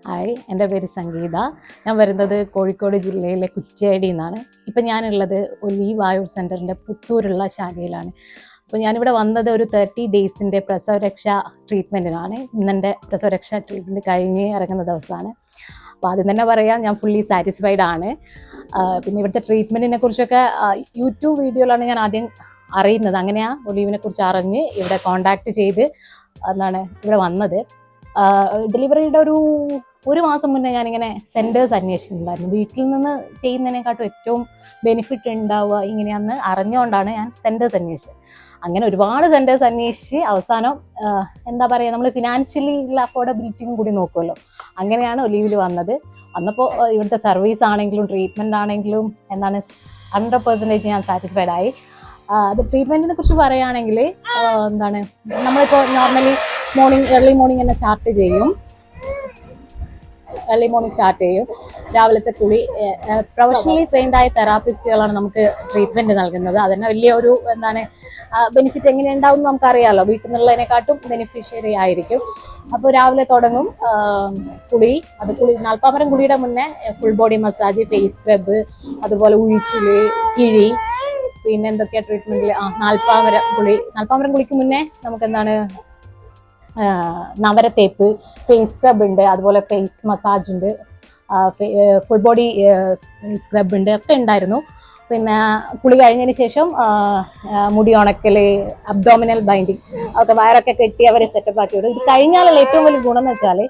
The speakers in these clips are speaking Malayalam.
ഹായ്, എൻ്റെ പേര് സംഗീത. ഞാൻ വരുന്നത് കോഴിക്കോട് ജില്ലയിലെ കുറ്റ്യാടിയിൽ നിന്നാണ്. ഇപ്പം ഞാനുള്ളത് ഒലീവ് ആയുർ സെൻറ്ററിൻ്റെ പുത്തൂരുള്ള ശാഖയിലാണ്. അപ്പോൾ ഞാനിവിടെ വന്നത് ഒരു 30 ഡേയ്സിൻ്റെ പ്രസവരക്ഷ ട്രീറ്റ്മെൻറ്റിനാണ്. ഇന്നെൻ്റെ പ്രസവരക്ഷ ട്രീറ്റ്മെൻറ്റ് കഴിഞ്ഞ് ഇറങ്ങുന്ന ദിവസമാണ്. അപ്പോൾ ആദ്യം തന്നെ പറയാം, ഞാൻ ഫുള്ളി സാറ്റിസ്ഫൈഡ് ആണ്. പിന്നെ ഇവിടുത്തെ ട്രീറ്റ്മെൻറ്റിനെ കുറിച്ചൊക്കെ യൂട്യൂബ് വീഡിയോയിലാണ് ഞാൻ ആദ്യം അറിയുന്നത്. അങ്ങനെയാണ് ഒലീവിനെ കുറിച്ച് അറിഞ്ഞ് ഇവിടെ കോണ്ടാക്ട് ചെയ്ത് ഇവിടെ വന്നത്. ഡെലിവറിയുടെ ഒരു മാസം മുന്നേ ഞാനിങ്ങനെ സെൻറ്റേഴ്സ് അന്വേഷിക്കുന്നുണ്ടായിരുന്നു. വീട്ടിൽ നിന്ന് ചെയ്യുന്നതിനെക്കാട്ടും ഏറ്റവും ബെനിഫിറ്റ് ഉണ്ടാവുക ഇങ്ങനെയാണെന്ന് അറിഞ്ഞുകൊണ്ടാണ് ഞാൻ സെൻറ്റേഴ്സ് അന്വേഷിച്ചത്. അങ്ങനെ ഒരുപാട് സെൻറ്റേഴ്സ് അന്വേഷിച്ച് അവസാനം എന്താ പറയുക, നമ്മൾ ഫിനാൻഷ്യലി ഉള്ള അഫോർഡബിലിറ്റിയും കൂടി നോക്കുമല്ലോ. അങ്ങനെയാണ് ഒലീവിൽ വന്നപ്പോൾ ഇവിടുത്തെ സർവീസ് ആണെങ്കിലും ട്രീറ്റ്മെൻറ്റ് ആണെങ്കിലും 100% ഞാൻ സാറ്റിസ്ഫൈഡ് ആയി. അത് ട്രീറ്റ്മെൻറ്റിനെ കുറിച്ച് പറയുകയാണെങ്കിൽ നമ്മളിപ്പോൾ നോർമലി ഏർലി മോർണിംഗ് തന്നെ സ്റ്റാർട്ട് ചെയ്യും. രാവിലത്തെ കുളി പ്രൊഫഷണലി ട്രെയിൻഡ് ആയ തെറാപ്പിസ്റ്റുകളാണ് നമുക്ക് ട്രീറ്റ്മെൻറ്റ് നൽകുന്നത്. അതിന് വലിയ ഒരു ബെനിഫിറ്റ് എങ്ങനെ ഉണ്ടാവും എന്ന് നമുക്കറിയാമല്ലോ. വീട്ടിൽ നിന്നുള്ളതിനെക്കാട്ടും ബെനിഫിഷ്യറി ആയിരിക്കും. അപ്പോൾ രാവിലെ തുടങ്ങും കുളി. നാൽപ്പാമരം കുളിയുടെ മുന്നേ full body massage, face scrub, അതുപോലെ ഉഴിച്ചിൽ, കിഴി, പിന്നെ എന്തൊക്കെയാണ് ട്രീറ്റ്മെൻറ്റിൽ നാൽപ്പാമരം കുളിക്ക് മുന്നേ നമുക്ക് നവരത്തേപ്പ്, ഫേസ് സ്ക്രബ് ഉണ്ട്, അതുപോലെ ഫേസ് മസാജ് ഉണ്ട്, ഫുൾ ബോഡി സ്ക്രബ് ഉണ്ട്, ഒക്കെ ഉണ്ടായിരുന്നു. പിന്നെ കുളി കഴിഞ്ഞതിന് ശേഷം മുടി ഉണക്കൽ, അബ്ഡോമിനൽ ബൈൻഡിങ്, അതൊക്കെ വയറൊക്കെ കെട്ടി അവരെ സെറ്റപ്പ് ആക്കി വിടും. ഇത് കഴിഞ്ഞാലുള്ള ഏറ്റവും വലിയ ഗുണം എന്ന് വെച്ചാൽ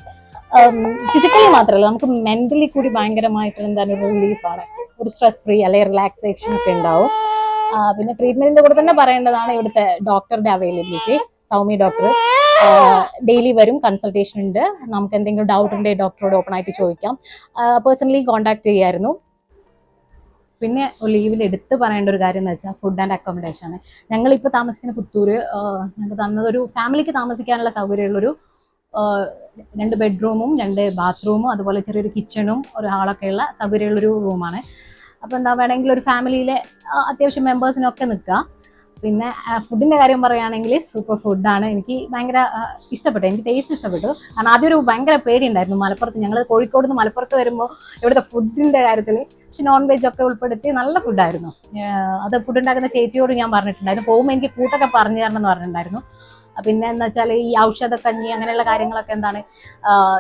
ഫിസിക്കലി മാത്രമല്ല, നമുക്ക് മെന്റലി കൂടി ഭയങ്കരമായിട്ട് റിലീഫാണ്. ഒരു സ്ട്രെസ് ഫ്രീ അല്ലെങ്കിൽ റിലാക്സേഷൻ ഒക്കെ ഉണ്ടാവും. പിന്നെ ട്രീറ്റ്മെന്റിന്റെ കൂടെ തന്നെ പറയേണ്ടതാണ് ഇവിടുത്തെ ഡോക്ടറുടെ അവൈലബിലിറ്റി. സൗമ്യ ഡോക്ടർ ഡെയിലി വരും, കൺസൾട്ടേഷൻ ഉണ്ട്. നമുക്ക് എന്തെങ്കിലും ഡൗട്ട് ഉണ്ടെങ്കിൽ ഡോക്ടറോട് ഓപ്പൺ ആയിട്ട് ചോദിക്കാം. പേഴ്സണലി കോൺടാക്ട് ചെയ്യായിരുന്നു. പിന്നെ ലീവിൽ എടുത്ത് പറയേണ്ട ഒരു കാര്യം എന്ന് വെച്ചാൽ ഫുഡ് ആൻഡ് അക്കോമഡേഷൻ ആണ്. ഞങ്ങളിപ്പോൾ താമസിക്കുന്ന പുത്തൂര് ഞങ്ങൾക്ക് തന്നതൊരു ഫാമിലിക്ക് താമസിക്കാനുള്ള സൗകര്യമുള്ളൊരു 2 ബെഡ്റൂമും 2 ബാത്റൂമും അതുപോലെ ചെറിയൊരു കിച്ചണും ഒരു ഹാളൊക്കെയുള്ള സൗകര്യമുള്ളൊരു റൂമാണ്. അപ്പോൾ വേണമെങ്കിൽ ഒരു ഫാമിലിയിലെ അത്യാവശ്യം മെമ്പേഴ്സിനൊക്കെ നിൽക്കാം. പിന്നെ ഫുഡിൻ്റെ കാര്യം പറയുകയാണെങ്കിൽ സൂപ്പർ ഫുഡാണ്. എനിക്ക് ഭയങ്കര ഇഷ്ടപ്പെട്ടു. എനിക്ക് ടേസ്റ്റ് ഇഷ്ടപ്പെട്ടു. കാരണം ആദ്യം ഒരു ഭയങ്കര പേടിയുണ്ടായിരുന്നു. ഞങ്ങൾ കോഴിക്കോട് നിന്ന് മലപ്പുറത്ത് വരുമ്പോൾ ഇവിടുത്തെ ഫുഡിൻ്റെ കാര്യത്തിൽ, പക്ഷെ നോൺ വെജ് ഒക്കെ ഉൾപ്പെടുത്തി നല്ല ഫുഡായിരുന്നു. അത് ഫുഡ് ഉണ്ടാക്കുന്ന ചേച്ചിയോട് ഞാൻ പറഞ്ഞിട്ടുണ്ടായിരുന്നു. പോകുമ്പോൾ എനിക്ക് കൂട്ടൊക്കെ പറഞ്ഞു തരണം എന്ന് പറഞ്ഞിട്ടുണ്ടായിരുന്നു. പിന്നെ എന്ന് വെച്ചാൽ ഈ ഔഷധക്കഞ്ഞി അങ്ങനെയുള്ള കാര്യങ്ങളൊക്കെ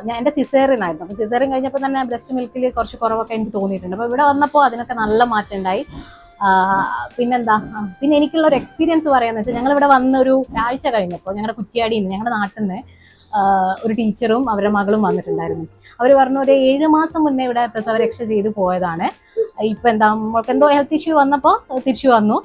ഞാൻ എൻ്റെ സിസേറിയൻ ആയിരുന്നു. അപ്പോൾ സിസേറിയൻ കഴിഞ്ഞപ്പോൾ തന്നെ ബ്രസ്റ്റ് മിൽക്കിൽ കുറച്ച് കുറവൊക്കെ എനിക്ക് തോന്നിയിട്ടുണ്ട്. അപ്പോൾ ഇവിടെ വന്നപ്പോൾ അതിനൊക്കെ നല്ല മാറ്റം ഉണ്ടായി. പിന്നെ എനിക്കുള്ള ഒരു എക്സ്പീരിയൻസ് പറയാന്ന് വെച്ചാൽ, ഞങ്ങളിവിടെ വന്ന ഒരു ആഴ്ച കഴിഞ്ഞപ്പോൾ ഞങ്ങളുടെ കുറ്റ്യാടിയിൽ നിന്ന്, ഞങ്ങളുടെ നാട്ടിൽ നിന്ന് ഒരു ടീച്ചറും അവരുടെ മകളും വന്നിട്ടുണ്ടായിരുന്നു. അവർ പറഞ്ഞു ഒരു 7 മാസം മുന്നേ ഇവിടെ പ്രസവരക്ഷ ചെയ്ത് പോയതാണ്. ഇപ്പം നമ്മൾക്ക് എന്തോ ഹെൽത്ത് ഇഷ്യൂ വന്നപ്പോൾ തിരിച്ചു വന്നു.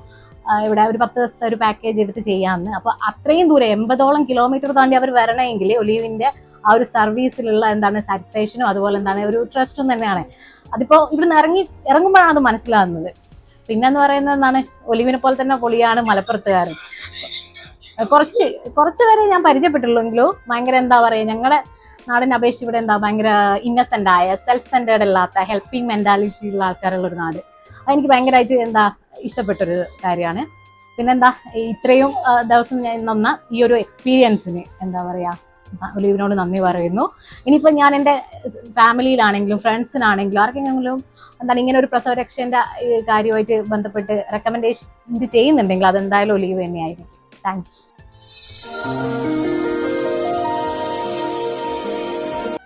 ഇവിടെ ഒരു 10 ദിവസത്തെ ഒരു പാക്കേജ് എടുത്ത് ചെയ്യാമെന്ന്. അപ്പോൾ അത്രയും ദൂരം 80ഓളം കിലോമീറ്റർ താണ്ടി അവർ വരണമെങ്കിൽ ഒലീവിൻ്റെ ആ ഒരു സർവീസിലുള്ള സാറ്റിസ്ഫാക്ഷനും അതുപോലെ ഒരു ട്രസ്റ്റും തന്നെയാണ്. അതിപ്പോൾ ഇവിടുന്ന് ഇറങ്ങുമ്പോഴാണ് അത് മനസ്സിലാകുന്നത്. പിന്നെന്ന് പറയുന്നത് ഒലിവിനെ പോലെ തന്നെ പൊളിയാണ് മലപ്പുറത്തുകാരൻ. കുറച്ച് പേരെ ഞാൻ പരിചയപ്പെട്ടുള്ളൂവെങ്കിലും ഭയങ്കര ഞങ്ങളുടെ നാടിനെ അപേക്ഷിച്ച് ഇവിടെ ഭയങ്കര ഇന്നസെന്റ് ആയ, സെൽഫ് സെന്റേർഡ് അല്ലാത്ത, ഹെൽപ്പിംഗ് മെന്റാലിറ്റി ഉള്ള ആൾക്കാരുള്ള ഒരു നാട്. അതെനിക്ക് ഭയങ്കരമായിട്ട് ഇഷ്ടപ്പെട്ടൊരു കാര്യമാണ്. ഇത്രയും ദിവസം ഞാൻ തന്ന ഈ ഒരു എക്സ്പീരിയൻസിന് ഒലീവിനോട് നന്ദി പറയുന്നു. ഇനിയിപ്പോൾ ഞാൻ എൻ്റെ ഫാമിലിയിലാണെങ്കിലും ഫ്രണ്ട്സിനാണെങ്കിലും ആർക്കെങ്കിലും ഇങ്ങനെ ഒരു പ്രസവരക്ഷേൻ്റെ കാര്യമായിട്ട് ബന്ധപ്പെട്ട് റെക്കമെൻഡേഷൻ ചെയ്യുന്നുണ്ടെങ്കിൽ അതെന്തായാലും ഒലീവ് തന്നെയായിരിക്കും. താങ്ക്സ്.